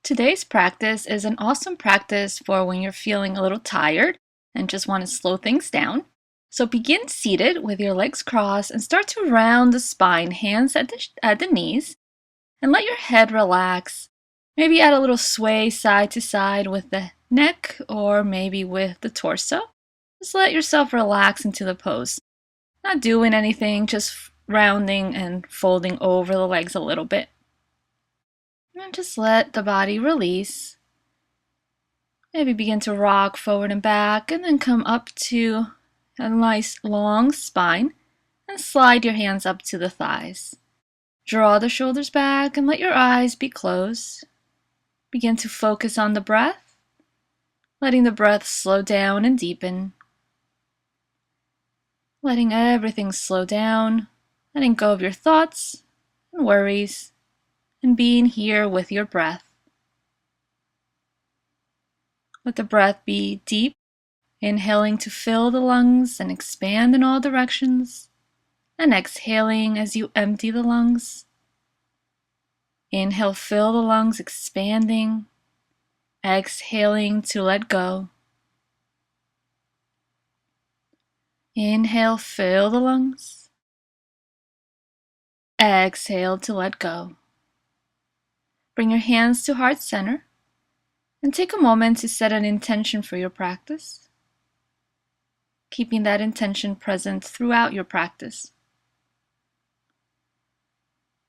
Today's practice is an awesome practice for when you're feeling a little tired and just want to slow things down. So begin seated with your legs crossed and start to round the spine, hands at the knees, and let your head relax. Maybe add a little sway side to side with the neck or maybe with the torso. Just let yourself relax into the pose. Not doing anything, just rounding and folding over the legs a little bit. And just let the body release. Maybe begin to rock forward and back and then come up to a nice long spine and slide your hands up to the thighs. Draw the shoulders back and let your eyes be closed. Begin to focus on the breath, letting the breath slow down and deepen. Letting everything slow down, letting go of your thoughts and worries, and being here with your breath. Let the breath be deep, inhaling to fill the lungs and expand in all directions, and exhaling as you empty the lungs. Inhale, fill the lungs, expanding. Exhaling to let go. Inhale, fill the lungs. Exhale to let go. Bring your hands to heart center and take a moment to set an intention for your practice, keeping that intention present throughout your practice.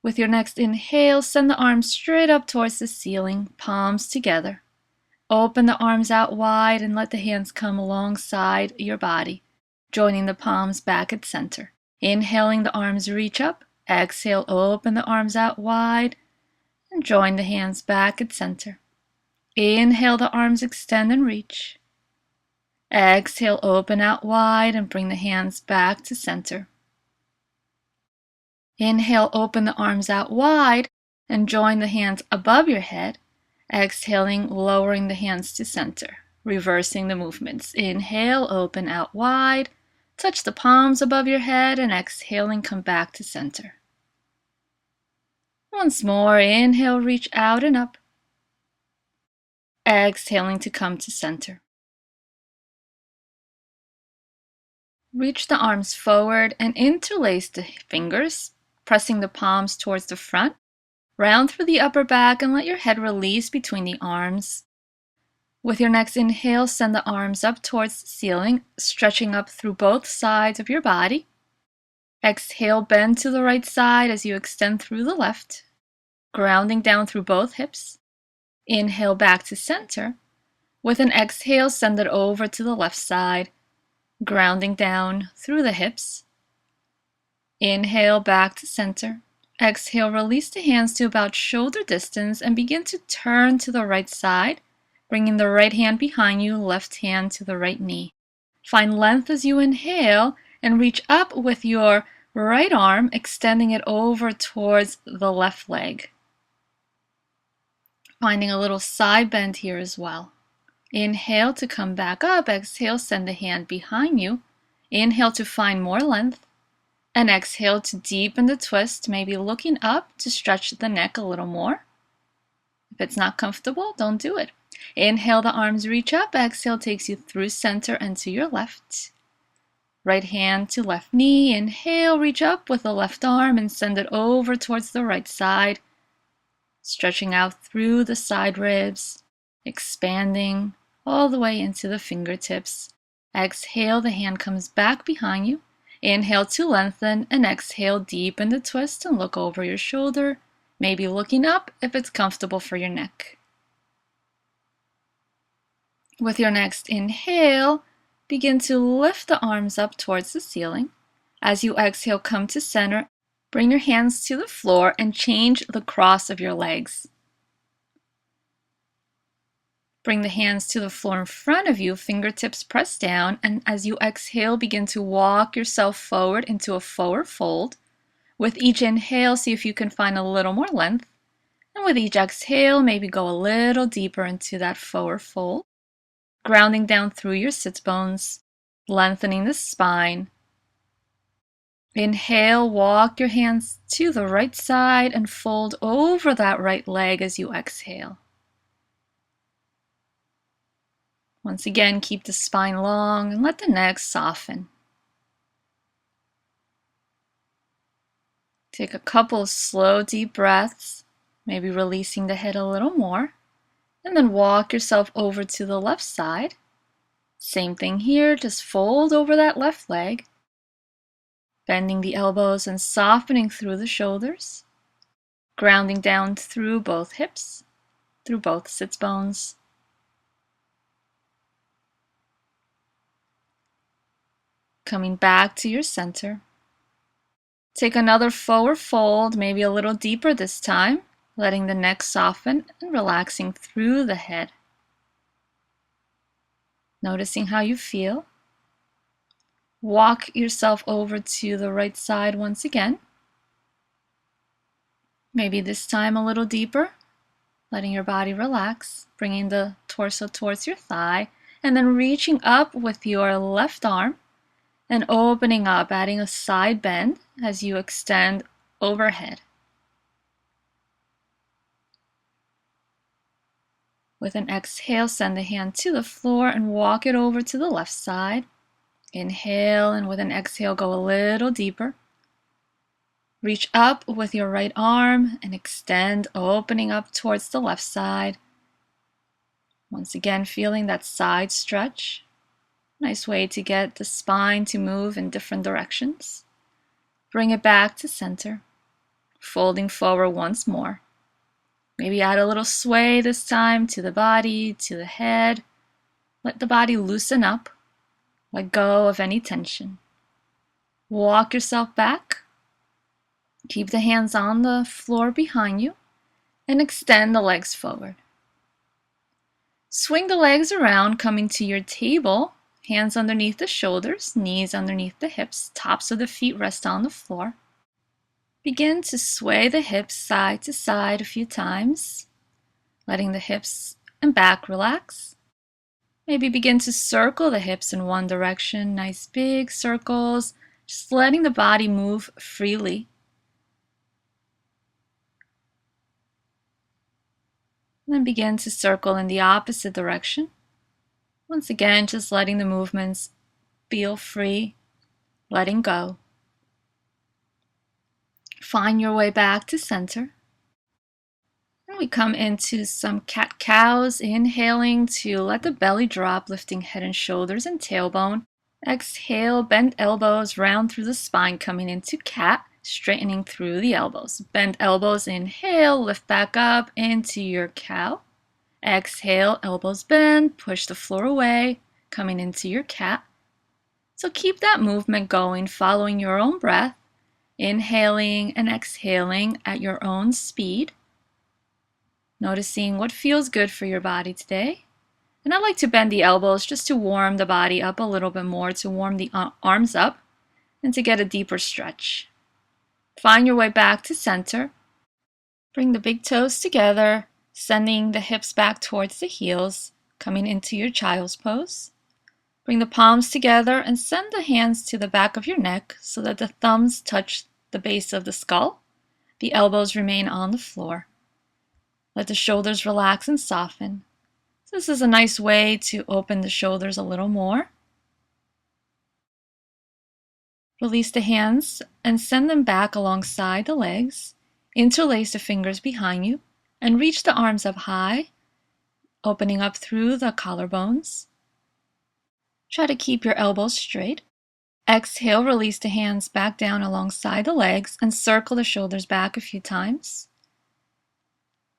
With your next inhale, send the arms straight up towards the ceiling, palms together. Open the arms out wide and let the hands come alongside your body, joining the palms back at center. Inhaling, the arms reach up. Exhale, open the arms out wide and join the hands back at center. Inhale, the arms extend and reach. Exhale, open out wide and bring the hands back to center. Inhale, open the arms out wide and join the hands above your head. Exhaling, lowering the hands to center, reversing the movements. Inhale, open out wide, touch the palms above your head, and exhaling, come back to center. Once more, inhale, reach out and up. Exhaling to come to center. Reach the arms forward and interlace the fingers, pressing the palms towards the front. Round through the upper back and let your head release between the arms. With your next inhale, send the arms up towards the ceiling, stretching up through both sides of your body. Exhale, bend to the right side as you extend through the left, grounding down through both hips. Inhale back to center. With an exhale, send it over to the left side, grounding down through the hips. Inhale back to center. Exhale, release the hands to about shoulder distance and begin to turn to the right side, bringing the right hand behind you, left hand to the right knee. Find length as you inhale and reach up with your right arm, extending it over towards the left leg. Finding a little side bend here as well. Inhale to come back up. Exhale, send the hand behind you. Inhale to find more length. And exhale to deepen the twist, maybe looking up to stretch the neck a little more. If it's not comfortable, don't do it. Inhale, the arms reach up. Exhale takes you through center and to your left. Right hand to left knee. Inhale, reach up with the left arm and send it over towards the right side. Stretching out through the side ribs, expanding all the way into the fingertips. Exhale, the hand comes back behind you. Inhale to lengthen and exhale, deepen the twist and look over your shoulder, maybe looking up if it's comfortable for your neck. With your next inhale, begin to lift the arms up towards the ceiling. As you exhale, come to center. Bring your hands to the floor and change the cross of your legs. Bring the hands to the floor in front of you, fingertips pressed down, and as you exhale, begin to walk yourself forward into a forward fold. With each inhale, see if you can find a little more length. And with each exhale, maybe go a little deeper into that forward fold. Grounding down through your sit bones, lengthening the spine. Inhale, walk your hands to the right side and fold over that right leg as you exhale. Once again, keep the spine long and let the neck soften. Take a couple of slow, deep breaths, maybe releasing the head a little more, and then walk yourself over to the left side. Same thing here, just fold over that left leg, bending the elbows and softening through the shoulders, grounding down through both hips, through both sits bones. Coming back to your center. Take another forward fold, maybe a little deeper this time, letting the neck soften and relaxing through the head. Noticing how you feel. Walk yourself over to the right side once again. Maybe this time a little deeper, letting your body relax, bringing the torso towards your thigh, and then reaching up with your left arm and opening up, adding a side bend as you extend overhead. With an exhale, send the hand to the floor and walk it over to the left side. Inhale, and with an exhale, go a little deeper. Reach up with your right arm and extend, opening up towards the left side. Once again, feeling that side stretch. Nice way to get the spine to move in different directions. Bring it back to center, folding forward once more. Maybe add a little sway this time to the body, to the head. Let the body loosen up. Let go of any tension. Walk yourself back. Keep the hands on the floor behind you and extend the legs forward. Swing the legs around, coming to your table. Hands underneath the shoulders, knees underneath the hips, tops of the feet rest on the floor. Begin to sway the hips side to side a few times, letting the hips and back relax. Maybe begin to circle the hips in one direction, nice big circles, just letting the body move freely. Then begin to circle in the opposite direction. Once again, just letting the movements feel free, letting go. Find your way back to center. And we come into some cat-cows, inhaling to let the belly drop, lifting head and shoulders and tailbone. Exhale, bend elbows, round through the spine, coming into cat, straightening through the elbows. Bend elbows, inhale, lift back up into your cow. Exhale, elbows bend, push the floor away, coming into your cat. So keep that movement going, following your own breath, inhaling and exhaling at your own speed. Noticing what feels good for your body today. And I like to bend the elbows just to warm the body up a little bit more, to warm the arms up and to get a deeper stretch. Find your way back to center. Bring the big toes together, sending the hips back towards the heels, coming into your child's pose. Bring the palms together and send the hands to the back of your neck so that the thumbs touch the base of the skull. The elbows remain on the floor. Let the shoulders relax and soften. This is a nice way to open the shoulders a little more. Release the hands and send them back alongside the legs. Interlace the fingers behind you and reach the arms up high, opening up through the collarbones. Try to keep your elbows straight. Exhale, release the hands back down alongside the legs and circle the shoulders back a few times.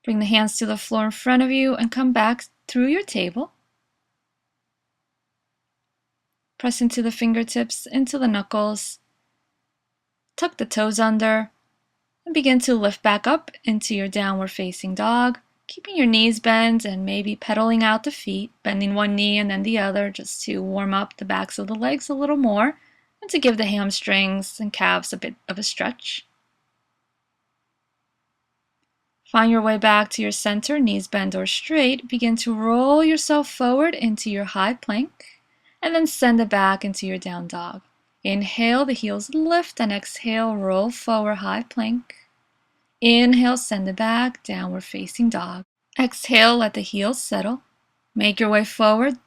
Bring the hands to the floor in front of you and come back through your table. Press into the fingertips, into the knuckles. Tuck the toes under and begin to lift back up into your downward facing dog, keeping your knees bent and maybe pedaling out the feet, bending one knee and then the other just to warm up the backs of the legs a little more and to give the hamstrings and calves a bit of a stretch. Find your way back to your center, knees bent or straight. Begin to roll yourself forward into your high plank and then send it back into your down dog. Inhale, the heels lift, and exhale, roll forward, high plank. Inhale, send it back, downward facing dog. Exhale, let the heels settle. Make your way forward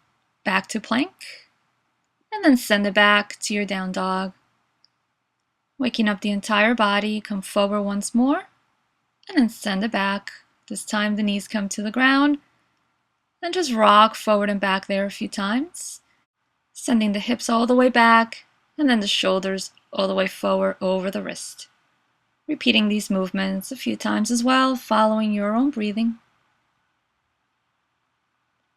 back to plank, and then send it back to your down dog. Waking up the entire body, come forward once more, and then send it back. This time the knees come to the ground, and just rock forward and back there a few times, sending the hips all the way back, and then the shoulders all the way forward over the wrist. Repeating these movements a few times as well, following your own breathing.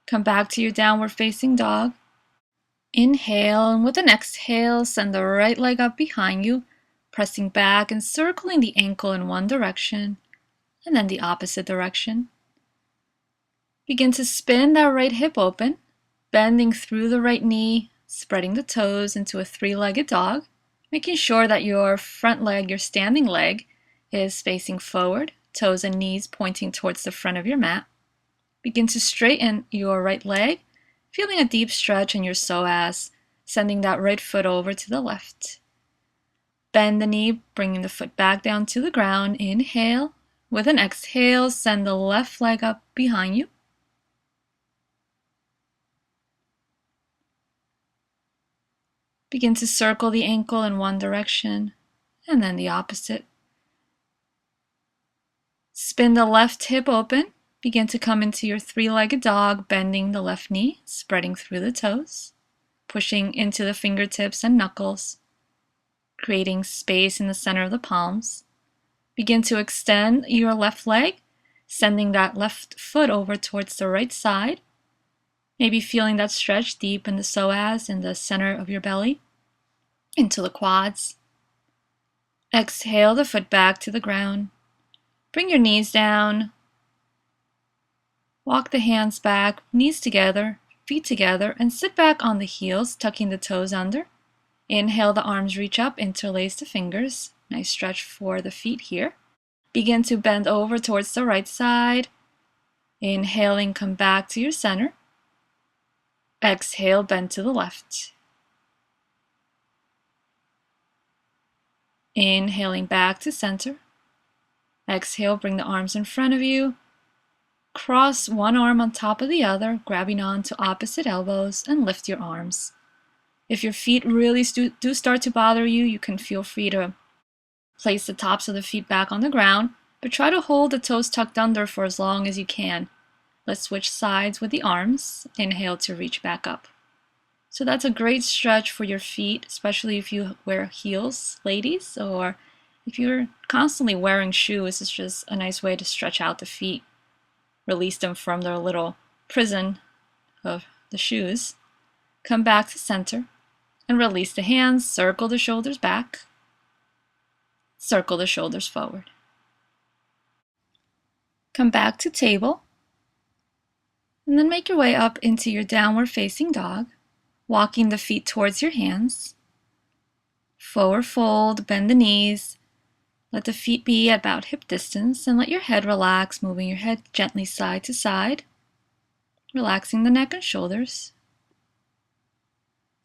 Come back to your downward facing dog. Inhale, and with an exhale, send the right leg up behind you, pressing back and circling the ankle in one direction, and then the opposite direction. Begin to spin that right hip open, bending through the right knee, spreading the toes into a three-legged dog, making sure that your front leg, your standing leg, is facing forward, toes and knees pointing towards the front of your mat. Begin to straighten your right leg, feeling a deep stretch in your psoas, sending that right foot over to the left. Bend the knee, bringing the foot back down to the ground. Inhale. With an exhale, send the left leg up behind you. Begin to circle the ankle in one direction, and then the opposite. Spin the left hip open. Begin to come into your three-legged dog, bending the left knee, spreading through the toes, pushing into the fingertips and knuckles, creating space in the center of the palms. Begin to extend your left leg, sending that left foot over towards the right side, maybe feeling that stretch deep in the psoas in the center of your belly, into the quads. Exhale the foot back to the ground. Bring your knees down. Walk the hands back, knees together, feet together, and sit back on the heels, tucking the toes under. Inhale, the arms reach up, interlace the fingers. Nice stretch for the feet here. Begin to bend over towards the right side. Inhaling, come back to your center. Exhale, bend to the left. Inhaling back to center. Exhale, bring the arms in front of you. Cross one arm on top of the other, grabbing on to opposite elbows, and lift your arms. If your feet really do start to bother you, you can feel free to place the tops of the feet back on the ground, but try to hold the toes tucked under for as long as you can. Let's switch sides with the arms. Inhale to reach back up. So that's a great stretch for your feet, especially if you wear heels, ladies, or if you're constantly wearing shoes. It's just a nice way to stretch out the feet. Release them from their little prison of the shoes. Come back to center and release the hands. Circle the shoulders back. Circle the shoulders forward. Come back to table. And then make your way up into your downward facing dog, walking the feet towards your hands. Forward fold, bend the knees. Let the feet be at about hip distance and let your head relax, moving your head gently side to side, relaxing the neck and shoulders.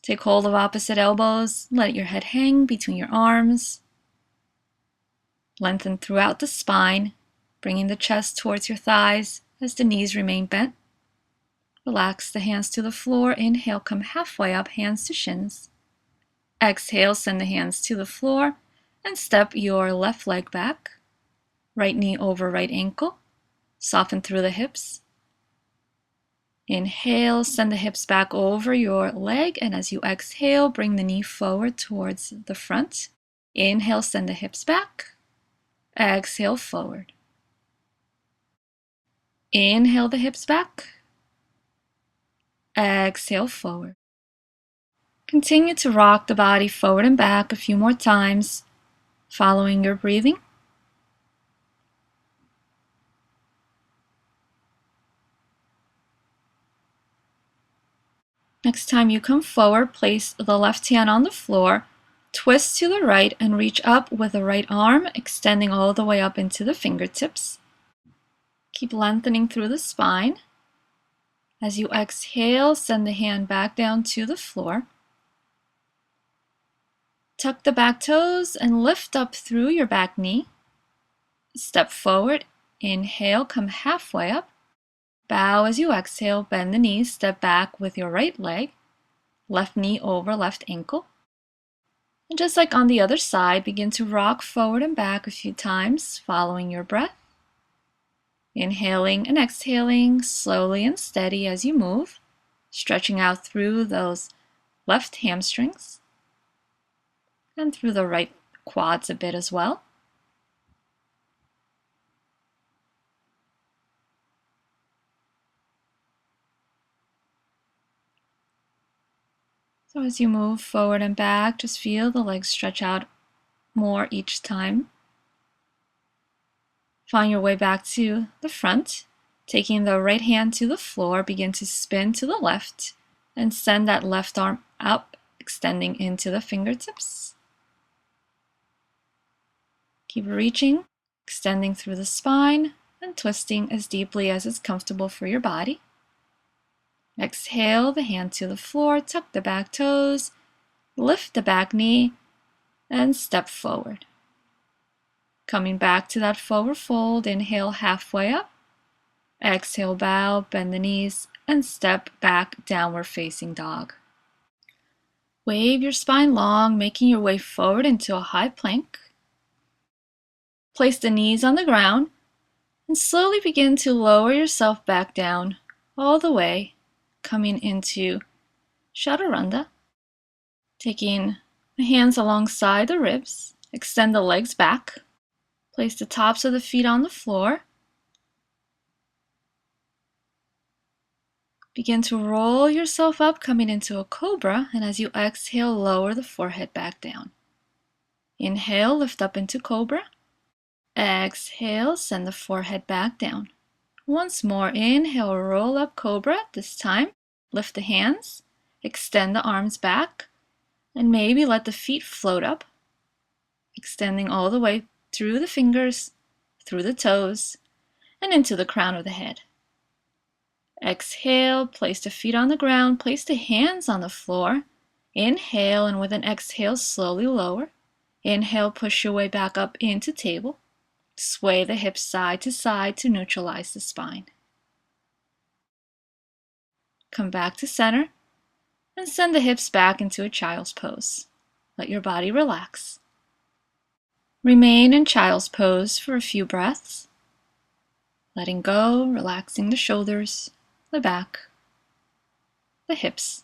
Take hold of opposite elbows, let your head hang between your arms. Lengthen throughout the spine, bringing the chest towards your thighs as the knees remain bent. Relax the hands to the floor. Inhale, come halfway up, hands to shins. Exhale, send the hands to the floor and step your left leg back. Right knee over right ankle. Soften through the hips. Inhale, send the hips back over your leg, and as you exhale, bring the knee forward towards the front. Inhale, send the hips back. Exhale, forward. Inhale the hips back. Exhale, forward. Continue to rock the body forward and back a few more times, following your breathing. Next time you come forward, place the left hand on the floor, twist to the right, and reach up with the right arm, extending all the way up into the fingertips. Keep lengthening through the spine. As you exhale, send the hand back down to the floor. Tuck the back toes and lift up through your back knee. Step forward. Inhale, come halfway up. Bow as you exhale, bend the knees, step back with your right leg, left knee over left ankle. And just like on the other side, begin to rock forward and back a few times, following your breath. Inhaling and exhaling slowly and steady as you move, stretching out through those left hamstrings and through the right quads a bit as well. So as you move forward and back, just feel the legs stretch out more each time. Find your way back to the front. Taking the right hand to the floor, begin to spin to the left and send that left arm up, extending into the fingertips. Keep reaching, extending through the spine and twisting as deeply as is comfortable for your body. Exhale the hand to the floor, tuck the back toes, lift the back knee, and step forward. Coming back to that forward fold, inhale halfway up. Exhale, bow, bend the knees, and step back, downward facing dog. Wave your spine long, making your way forward into a high plank. Place the knees on the ground and slowly begin to lower yourself back down all the way, coming into Chaturanga. Taking the hands alongside the ribs, extend the legs back. Place the tops of the feet on the floor. Begin to roll yourself up, coming into a cobra, and as you exhale, lower the forehead back down. Inhale, lift up into cobra. Exhale, send the forehead back down. Once more, inhale, roll up cobra. This time, lift the hands, extend the arms back, and maybe let the feet float up, extending all the way through the fingers, through the toes, and into the crown of the head. Exhale, place the feet on the ground, place the hands on the floor. Inhale, and with an exhale, slowly lower. Inhale, push your way back up into table. Sway the hips side to side to neutralize the spine. Come back to center and send the hips back into a child's pose. Let your body relax. Remain in child's pose for a few breaths. Letting go, relaxing the shoulders, the back, the hips.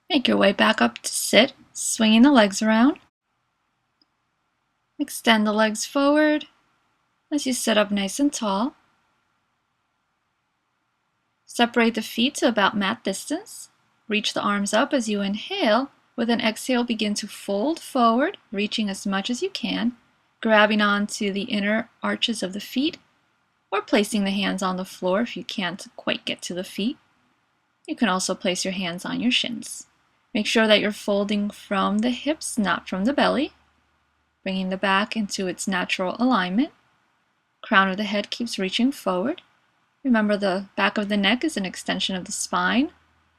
Make your way back up to sit, swinging the legs around. Extend the legs forward as you sit up nice and tall. Separate the feet to about mat distance. Reach the arms up as you inhale. With an exhale, begin to fold forward, reaching as much as you can, grabbing onto the inner arches of the feet, or placing the hands on the floor if you can't quite get to the feet. You can also place your hands on your shins. Make sure that you're folding from the hips, not from the belly, bringing the back into its natural alignment. Crown of the head keeps reaching forward. Remember, the back of the neck is an extension of the spine,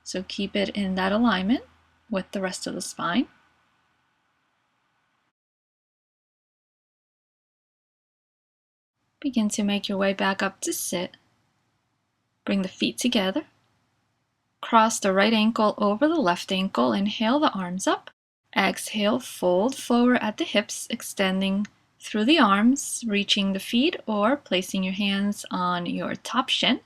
so keep it in that alignment with the rest of the spine. Begin to make your way back up to sit. Bring the feet together. Cross the right ankle over the left ankle. Inhale the arms up. Exhale, fold forward at the hips, extending through the arms, reaching the feet or placing your hands on your top shin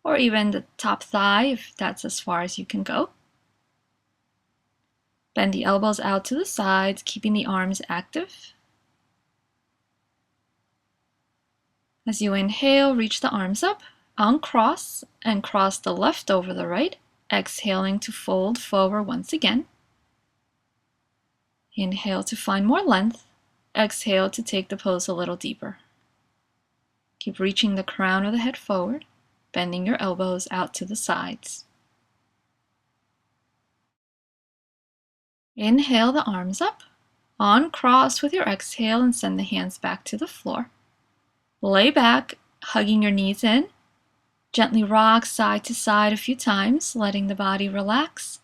or even the top thigh if that's as far as you can go. Bend the elbows out to the sides, keeping the arms active. As you inhale, reach the arms up, uncross, and cross the left over the right, exhaling to fold forward once again. Inhale to find more length. Exhale to take the pose a little deeper. Keep reaching the crown of the head forward, bending your elbows out to the sides. Inhale the arms up, uncross with your exhale and send the hands back to the floor. Lay back, hugging your knees in. Gently rock side to side a few times, letting the body relax,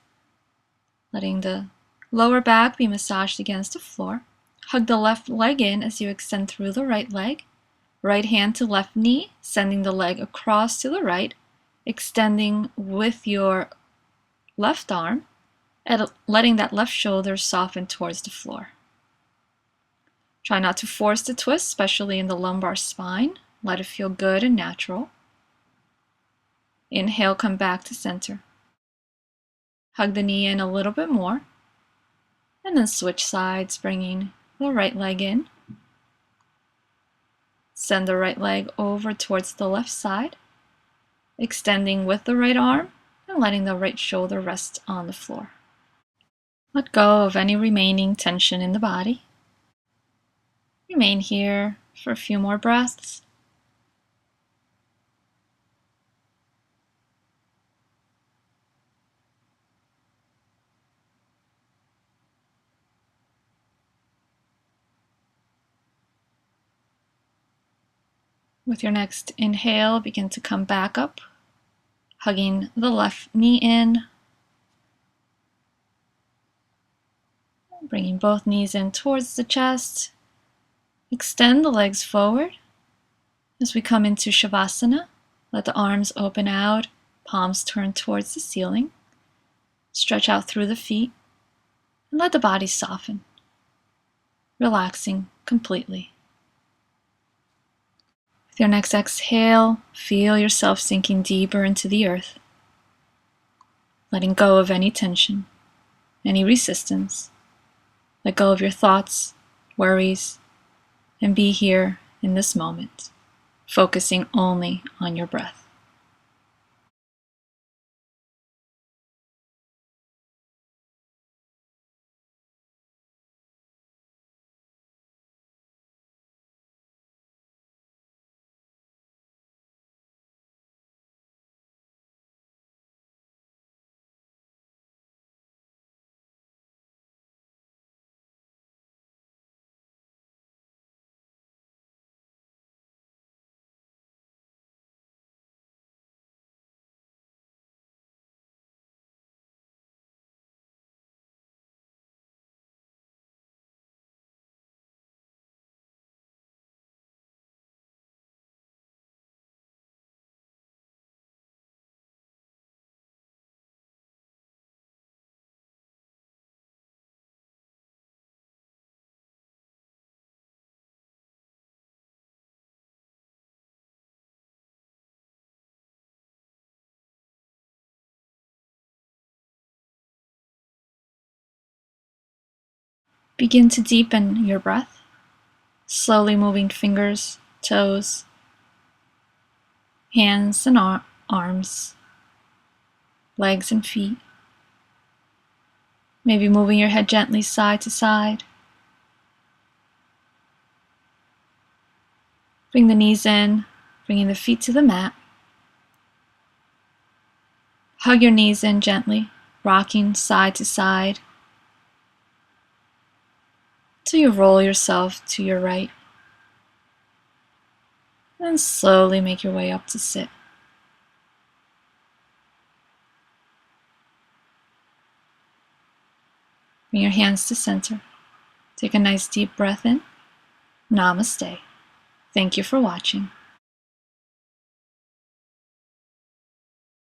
letting the Lower back be massaged against the floor. Hug the left leg in as you extend through the right leg. Right hand to left knee, sending the leg across to the right, extending with your left arm, and letting that left shoulder soften towards the floor. Try not to force the twist, especially in the lumbar spine. Let it feel good and natural. Inhale, come back to center. Hug the knee in a little bit more. And then switch sides, bringing the right leg in. Send the right leg over towards the left side, extending with the right arm and letting the right shoulder rest on the floor. Let go of any remaining tension in the body. Remain here for a few more breaths. With your next inhale, begin to come back up, hugging the left knee in, bringing both knees in towards the chest. Extend the legs forward. As we come into Shavasana, let the arms open out, palms turn towards the ceiling. Stretch out through the feet and let the body soften, relaxing completely. With your next exhale, feel yourself sinking deeper into the earth, letting go of any tension, any resistance. Let go of your thoughts, worries, and be here in this moment, focusing only on your breath. Begin to deepen your breath, slowly moving fingers, toes, hands and arms, legs and feet. Maybe moving your head gently side to side. Bring the knees in, bringing the feet to the mat. Hug your knees in gently, rocking side to side till you roll yourself to your right. Then slowly make your way up to sit. Bring your hands to center. Take a nice deep breath in. Namaste. Thank you for watching.